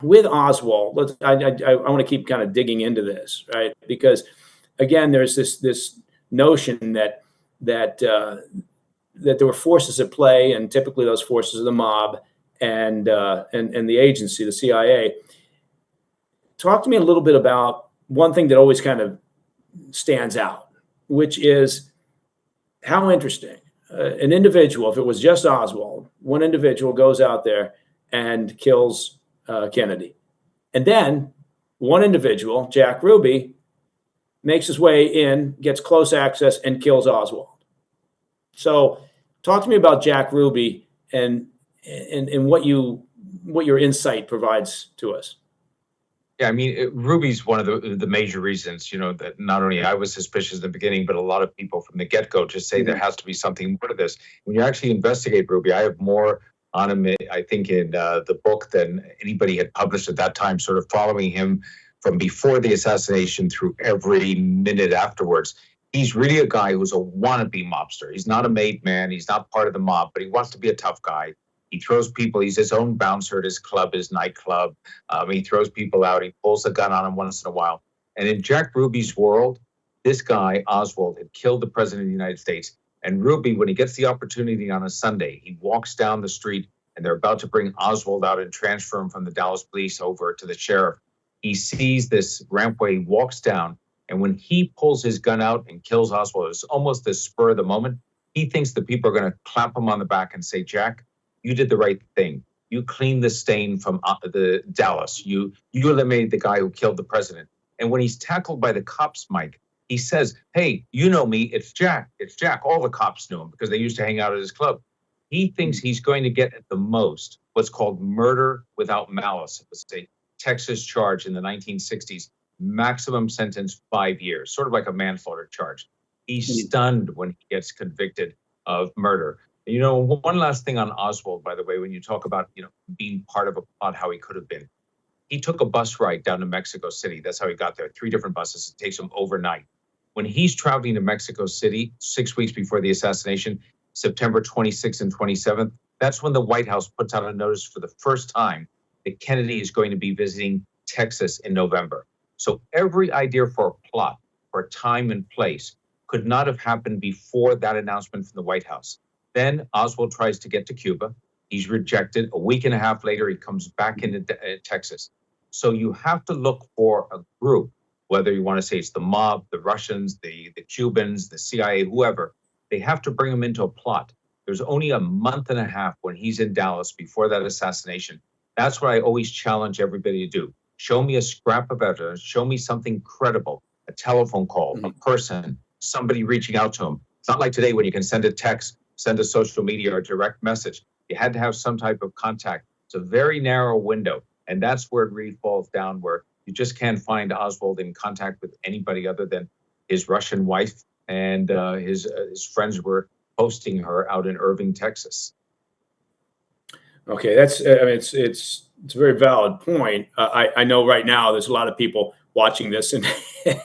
with Oswald, I want to keep kind of digging into this, right? Because again, there's this notion that there were forces at play, and typically those forces are the mob and the agency, the CIA. Talk to me a little bit about one thing that always kind of stands out, which is how interesting an individual, if it was just Oswald, one individual goes out there and kills Kennedy. And then one individual, Jack Ruby, makes his way in, gets close access, and kills Oswald. So talk to me about Jack Ruby and what your insight provides to us. Yeah, I mean, Ruby's one of the major reasons, that not only I was suspicious in the beginning, but a lot of people from the get-go just say there has to be something more to this. When you actually investigate Ruby, I have more on him, I think, in the book than anybody had published at that time, sort of following him from before the assassination through every minute afterwards. He's really a guy who's a wannabe mobster. He's not a made man. He's not part of the mob, but he wants to be a tough guy. He throws people. He's his own bouncer at his club, his nightclub. He throws people out. He pulls a gun on them once in a while. And in Jack Ruby's world, this guy, Oswald, had killed the president of the United States. And Ruby, when he gets the opportunity on a Sunday, he walks down the street and they're about to bring Oswald out and transfer him from the Dallas police over to the sheriff. He sees this rampway, he walks down. And when he pulls his gun out and kills Oswald, it's almost the spur of the moment. He thinks the people are going to clap him on the back and say, Jack, you did the right thing. You cleaned the stain from the Dallas. You eliminated the guy who killed the president. And when he's tackled by the cops, Mike, he says, hey, you know me, it's Jack. It's Jack. All the cops knew him because they used to hang out at his club. He thinks he's going to get at the most what's called murder without malice. It was a Texas charge in the 1960s, maximum sentence 5 years, sort of like a manslaughter charge. He's stunned when he gets convicted of murder. One last thing on Oswald, by the way, when you talk about, being part of a plot, how he could have been. He took a bus ride down to Mexico City. That's how he got there. 3 different buses. It takes him overnight. When he's traveling to Mexico City 6 weeks before the assassination, September 26th and 27th, that's when the White House puts out a notice for the first time that Kennedy is going to be visiting Texas in November. So every idea for a plot, for time and place, could not have happened before that announcement from the White House. Then Oswald tries to get to Cuba. He's rejected. A week and a half later, he comes back into Texas. So you have to look for a group, whether you want to say it's the mob, the Russians, the Cubans, the CIA, whoever. They have to bring him into a plot. There's only a month and a half when he's in Dallas before that assassination. That's what I always challenge everybody to do. Show me a scrap of evidence. Show me something credible, a telephone call, a person, somebody reaching out to him. It's not like today when you can send a text, send a social media or a direct message. You had to have some type of contact. It's a very narrow window. And that's where it really falls down, where you just can't find Oswald in contact with anybody other than his Russian wife and his friends were hosting her out in Irving, Texas. Okay, that's it's a very valid point. I know right now there's a lot of people watching this and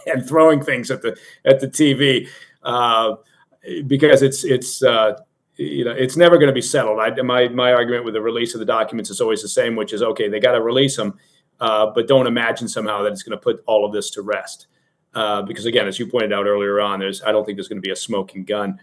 and throwing things at the TV because it's never going to be settled. My argument with the release of the documents is always the same, which is okay, they got to release them, but don't imagine somehow that it's going to put all of this to rest. Because again, as you pointed out earlier on, I don't think there's going to be a smoking gun.